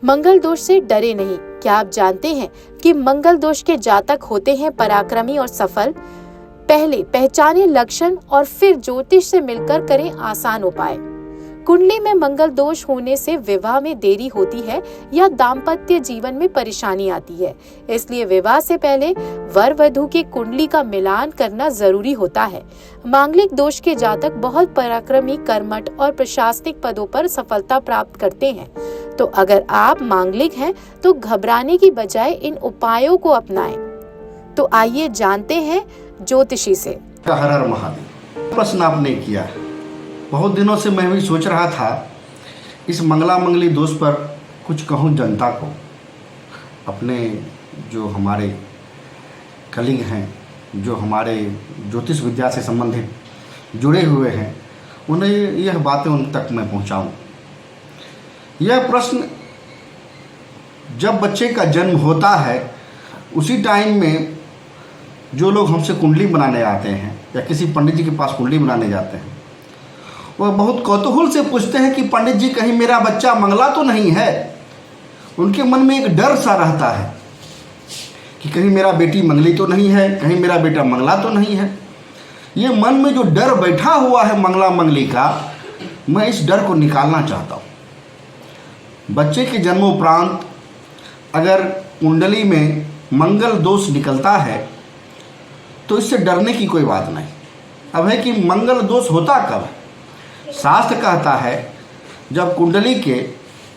मंगल दोष से डरे नहीं। क्या आप जानते हैं कि मंगल दोष के जातक होते हैं पराक्रमी और सफल? पहले पहचाने लक्षण और फिर ज्योतिष से मिलकर करें आसान उपाय। कुंडली में मंगल दोष होने से विवाह में देरी होती है या दाम्पत्य जीवन में परेशानी आती है, इसलिए विवाह से पहले वर वधू की कुंडली का मिलान करना जरूरी होता है। मांगलिक दोष के जातक बहुत पराक्रमी, कर्मठ और प्रशासनिक पदों पर सफलता प्राप्त करते हैं। तो अगर आप मांगलिक हैं तो घबराने की बजाय इन उपायों को अपनाएं। तो आइए जानते हैं ज्योतिषी से। हर हर महादेव। प्रश्न आपने किया, बहुत दिनों से मैं भी सोच रहा था इस मंगला मंगली दोष पर कुछ कहूँ जनता को। अपने जो हमारे कलीग हैं, जो हमारे ज्योतिष विद्या से संबंधित जुड़े हुए हैं, उन्हें यह बातें उन तक मैं पहुँचाऊँ। यह प्रश्न जब बच्चे का जन्म होता है उसी टाइम में जो लोग हमसे कुंडली बनाने आते हैं या किसी पंडित जी के पास कुंडली बनाने जाते हैं, वह बहुत कौतूहल से पूछते हैं कि पंडित जी कहीं मेरा बच्चा मंगला तो नहीं है। उनके मन में एक डर सा रहता है कि कहीं मेरा बेटी मंगली तो नहीं है, कहीं मेरा बेटा मंगला तो नहीं है। ये मन में जो डर बैठा हुआ है मंगला मंगली का, मैं इस डर को निकालना चाहता हूँ। बच्चे के जन्मोपरांत अगर कुंडली में मंगल दोष निकलता है तो इससे डरने की कोई बात नहीं। अब है कि मंगल दोष होता कब है? शास्त्र कहता है जब कुंडली के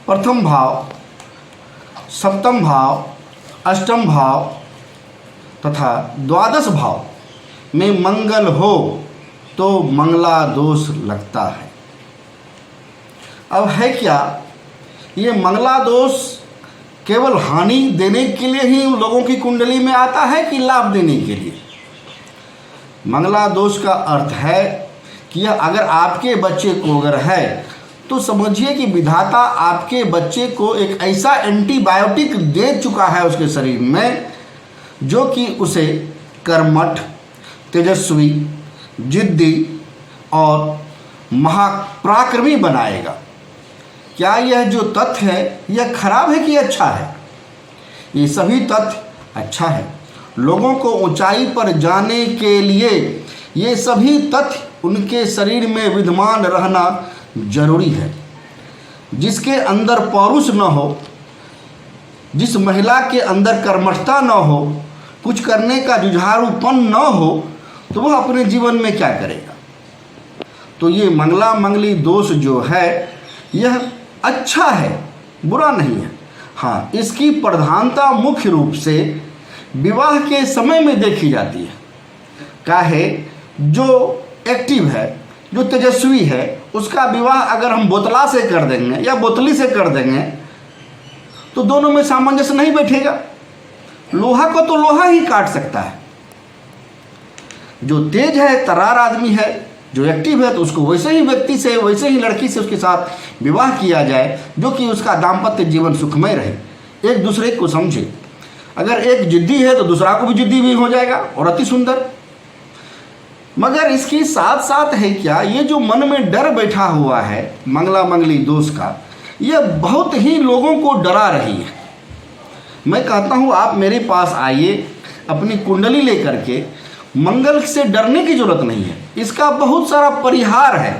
प्रथम भाव, सप्तम भाव, अष्टम भाव तथा द्वादश भाव में मंगल हो तो मंगला दोष लगता है। अब है क्या, ये मंगला दोष केवल हानि देने के लिए ही लोगों की कुंडली में आता है कि लाभ देने के लिए? मंगला दोष का अर्थ है कि यह अगर आपके बच्चे को अगर है तो समझिए कि विधाता आपके बच्चे को एक ऐसा एंटीबायोटिक दे चुका है उसके शरीर में जो कि उसे कर्मठ, तेजस्वी, जिद्दी और महापराक्रमी बनाएगा। क्या यह जो तथ्य है यह खराब है कि अच्छा है? ये सभी तथ्य अच्छा है। लोगों को ऊंचाई पर जाने के लिए ये सभी तथ्य उनके शरीर में विद्यमान रहना जरूरी है। जिसके अंदर पौरुष न हो, जिस महिला के अंदर कर्मठता न हो, कुछ करने का जुझारूपन न हो, तो वह अपने जीवन में क्या करेगा? तो ये मंगला मंगली दोष जो है यह अच्छा है, बुरा नहीं है। हाँ, इसकी प्रधानता मुख्य रूप से विवाह के समय में देखी जाती है। काहे, जो एक्टिव है, जो तेजस्वी है, उसका विवाह अगर हम बोतला से कर देंगे या बोतली से कर देंगे तो दोनों में सामंजस्य नहीं बैठेगा। लोहा को तो लोहा ही काट सकता है। जो तेज है, तरार आदमी है, जो एक्टिव है, तो उसको वैसे ही व्यक्ति से, वैसे ही लड़की से उसके साथ विवाह किया जाए जो कि उसका दाम्पत्य जीवन सुखमय रहे, एक दूसरे को समझे। अगर एक जिद्दी है तो दूसरा को भी जिद्दी भी हो जाएगा और अति सुंदर। मगर इसके साथ साथ है क्या, ये जो मन में डर बैठा हुआ है मंगला मंगली दोष का, यह बहुत ही लोगों को डरा रही है। मैं कहता हूँ आप मेरे पास आइए, अपनी कुंडली लेकर के। मंगल से डरने की जरूरत नहीं है, इसका बहुत सारा परिहार है।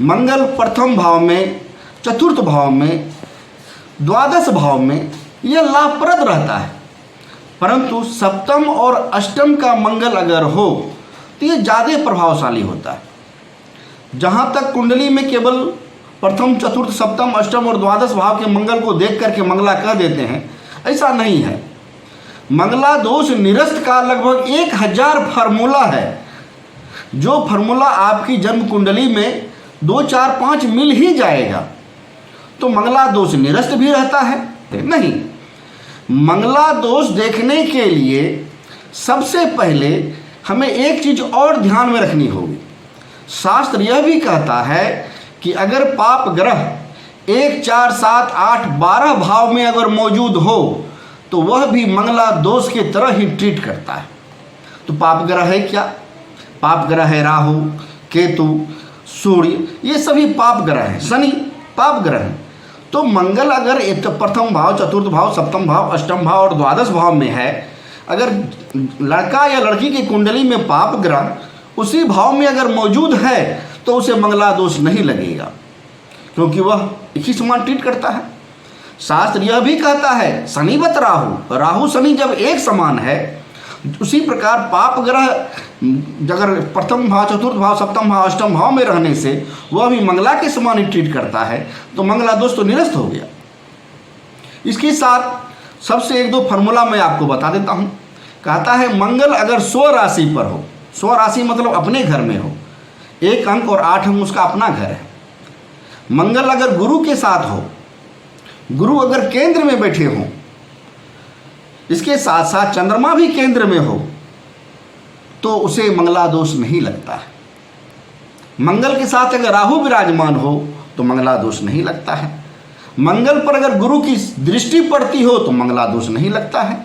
मंगल प्रथम भाव में, चतुर्थ भाव में, द्वादश भाव में यह लाभप्रद रहता है। परंतु सप्तम और अष्टम का मंगल अगर हो तो ये ज़्यादा प्रभावशाली होता है। जहाँ तक कुंडली में केवल प्रथम, चतुर्थ, सप्तम, अष्टम और द्वादश भाव के मंगल को देख करके मंगला कह देते हैं, ऐसा नहीं है। मंगला दोष निरस्त का लगभग 1000 फार्मूला है। जो फार्मूला आपकी जन्म कुंडली में 2, 4, 5 मिल ही जाएगा तो मंगला दोष निरस्त भी रहता है? नहीं। मंगला दोष देखने के लिए सबसे पहले हमें एक चीज और ध्यान में रखनी होगी। शास्त्र यह भी कहता है कि अगर पाप ग्रह 1, 4, 7, 8, 12 भाव में अगर मौजूद हो तो वह भी मंगला दोष के तरह ही ट्रीट करता है। तो पाप ग्रह है क्या? पाप ग्रह है राहु, केतु, सूर्य, ये सभी पाप ग्रह हैं। शनि पाप ग्रह है। तो मंगल अगर प्रथम भाव, चतुर्थ भाव, सप्तम भाव, अष्टम भाव और द्वादश भाव में है, अगर लड़का या लड़की की कुंडली में पाप ग्रह उसी भाव में अगर मौजूद है तो उसे मंगला दोष नहीं लगेगा, क्योंकि वह एक ही समान ट्रीट करता है। शास्त्र यह भी कहता है शनिवत राहु, राहु शनि जब एक समान है, उसी प्रकार पाप ग्रह अगर प्रथम भाव, चतुर्थ भाव, सप्तम भाव, अष्टम भाव में रहने से वह भी मंगला के समान ही ट्रीट करता है, तो मंगला दोष तो निरस्त हो गया। इसके साथ सबसे एक दो फार्मूला मैं आपको बता देता हूँ। कहता है मंगल अगर 100 राशि पर हो, 100 राशि मतलब अपने घर में हो, 1 अंक और 8 अंक उसका अपना घर है। मंगल अगर गुरु के साथ हो, गुरु अगर केंद्र में बैठे हों, इसके साथ साथ चंद्रमा भी केंद्र में हो, तो उसे मंगला दोष नहीं लगता है। मंगल के साथ अगर राहु विराजमान हो तो मंगला दोष नहीं लगता है। मंगल पर अगर गुरु की दृष्टि पड़ती हो तो मंगला दोष नहीं लगता है।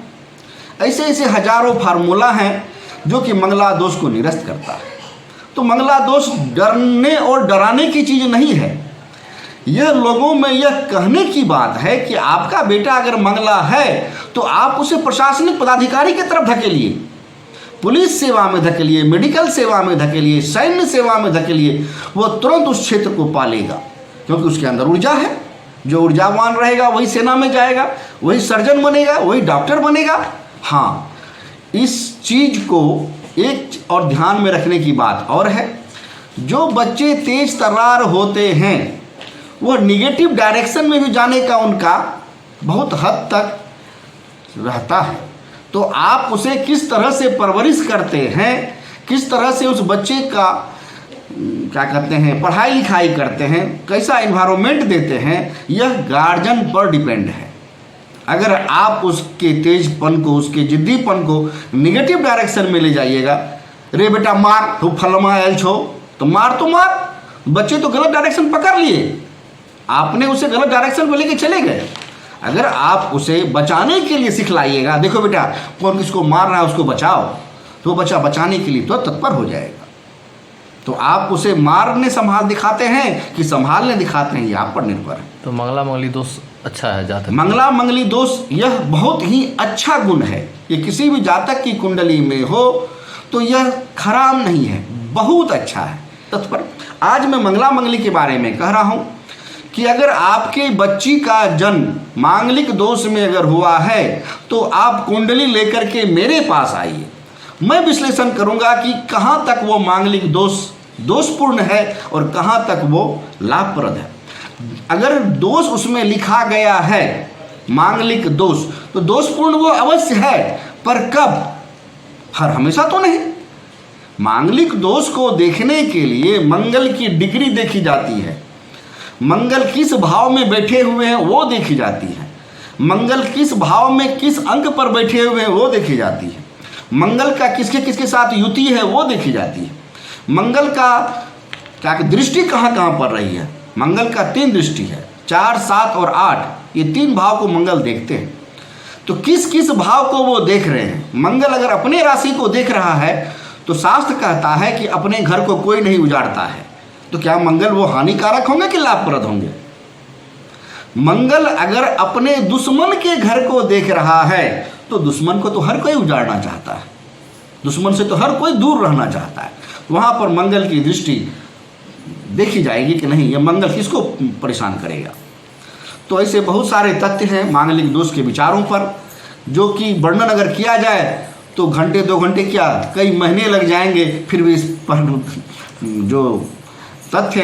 ऐसे ऐसे हजारों फार्मूला हैं जो कि मंगला दोष को निरस्त करता है। तो मंगला दोष डरने और डराने की चीज़ नहीं है, यह लोगों में यह कहने की बात है कि आपका बेटा अगर मंगला है तो आप उसे प्रशासनिक पदाधिकारी की तरफ धकेलिए, पुलिस सेवा में धकेलिए, मेडिकल सेवा में धकेलिए, सैन्य सेवा में धकेलिए, वो तुरंत उस क्षेत्र को पालेगा, क्योंकि उसके अंदर ऊर्जा है। जो ऊर्जावान रहेगा वही सेना में जाएगा, वही सर्जन बनेगा, वही डॉक्टर बनेगा। हाँ, इस चीज़ को एक और ध्यान में रखने की बात और है, जो बच्चे तेज तर्रार होते हैं वह निगेटिव डायरेक्शन में भी जाने का उनका बहुत हद तक रहता है। तो आप उसे किस तरह से परवरिश करते हैं, किस तरह से उस बच्चे का क्या कहते हैं पढ़ाई लिखाई करते हैं, कैसा एनवायरनमेंट देते हैं, यह गार्जियन पर डिपेंड है। अगर आप उसके तेजपन को, उसके जिद्दीपन को निगेटिव डायरेक्शन में ले जाइएगा, रे बेटा मार तो फलमा एल छो, तो मार, बच्चे तो गलत डायरेक्शन पकड़ लिए, आपने उसे गलत डायरेक्शन में लेके चले गए। अगर आप उसे बचाने के लिए सिखलाइएगा, देखो बेटा कौन किसको मार रहा है उसको बचाओ, तो वो बच्चा बचाने के लिए तो तत्पर हो जाएगा। तो आप उसे मारने संभाल दिखाते हैं कि संभालने दिखाते हैं, ये आप पर निर्भर है। तो मंगला मंगली दोष अच्छा है जातक? मंगला मंगली दोष यह बहुत ही अच्छा गुण है। ये किसी भी जातक की कुंडली में हो तो यह खराब नहीं है, बहुत अच्छा है। तत्पर आज मैं मंगला मंगली के बारे में कह रहा हूँ कि अगर आपके बच्ची का जन्म मांगलिक दोष में अगर हुआ है तो आप कुंडली लेकर के मेरे पास आइए, मैं विश्लेषण करूंगा कि कहाँ तक वो मांगलिक दोषपूर्ण है और कहाँ तक वो लाभप्रद है। अगर दोष उसमें लिखा गया है मांगलिक दोष, तो दोषपूर्ण वो अवश्य है, पर कब? हर हमेशा तो नहीं। मांगलिक दोष को देखने के लिए मंगल की डिग्री देखी जाती है, मंगल किस भाव में बैठे हुए हैं वो देखी जाती है, मंगल किस भाव में किस अंक पर बैठे हुए हैं वो देखी जाती है, मंगल का किसके किसके साथ युति है वो देखी जाती है, मंगल का क्या दृष्टि कहाँ कहाँ पर रही है। मंगल का 3 दृष्टि है, 4, 7 और 8, ये 3 भाव को मंगल देखते हैं। तो किस किस भाव को वो देख रहे हैं। मंगल अगर अपने राशि को देख रहा है तो शास्त्र कहता है कि अपने घर को कोई नहीं उजाड़ता है, तो क्या मंगल वो हानिकारक होंगे कि लाभप्रद होंगे? मंगल अगर अपने दुश्मन के घर को देख रहा है तो दुश्मन को तो हर कोई उजाड़ना चाहता है, दुश्मन से तो हर कोई दूर रहना चाहता है। वहाँ पर मंगल की दृष्टि देखी जाएगी कि नहीं, ये मंगल किसको परेशान करेगा। तो ऐसे बहुत सारे तथ्य हैं मांगलिक दोष के विचारों पर, जो कि वर्णन अगर किया जाए तो घंटे 2 घंटे क्या कई महीने लग जाएंगे, फिर भी इस पर जो तथ्य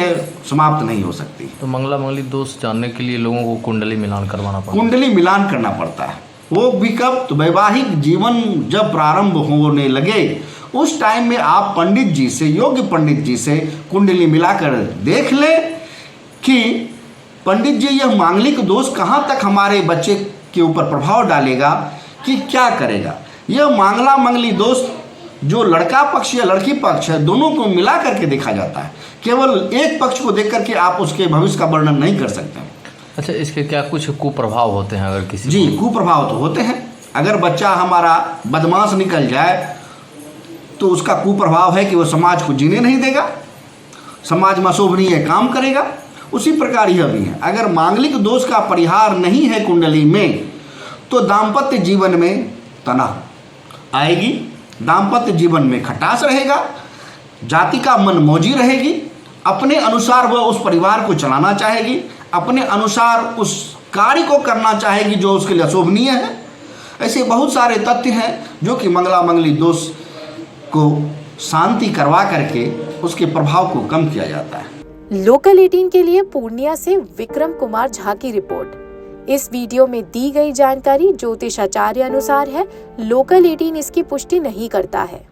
समाप्त नहीं हो सकती। तो मंगला मंगली दोष जानने के लिए लोगों को कुंडली मिलान करवाना पड़ता है। कुंडली मिलान करना पड़ता है। वो भी कब? तो वैवाहिक जीवन जब प्रारंभ होने लगे उस टाइम में आप पंडित जी से, योग्य पंडित जी से कुंडली मिलाकर देख लें कि पंडित जी यह मांगलिक दोष कहाँ तक हमारे बच्चे के ऊपर प्रभाव डालेगा कि क्या करेगा। यह मांगला मंगली दोष जो लड़का पक्ष या लड़की पक्ष है दोनों को मिला करके देखा जाता है, केवल एक पक्ष को देख करके आप उसके भविष्य का वर्णन नहीं कर सकते। अच्छा, इसके क्या कुछ कुप्रभाव होते हैं अगर किसी? जी, कुप्रभाव तो होते हैं। अगर बच्चा हमारा बदमाश निकल जाए तो उसका कुप्रभाव है कि वो समाज को जीने नहीं देगा, समाज में अशोभनीय काम करेगा, उसी प्रकार यह भी है। अगर मांगलिक दोष का परिहार नहीं है कुंडली में, तो दाम्पत्य जीवन में तनाव आएगी, दाम्पत्य जीवन में खटास रहेगा, जातिका मनमौजी रहेगी, अपने अनुसार वह उस परिवार को चलाना चाहेगी, अपने अनुसार उस कार्य को करना चाहेगी जो उसके लिए अशोभनीय है। ऐसे बहुत सारे तथ्य हैं जो कि मंगला मंगली दोष को शांति करवा करके उसके प्रभाव को कम किया जाता है। लोकल 18 के लिए पूर्णिया से विक्रम कुमार झा की रिपोर्ट। इस वीडियो में दी गई जानकारी ज्योतिषाचार्य अनुसार है। लोकल 18 इसकी पुष्टि नहीं करता है।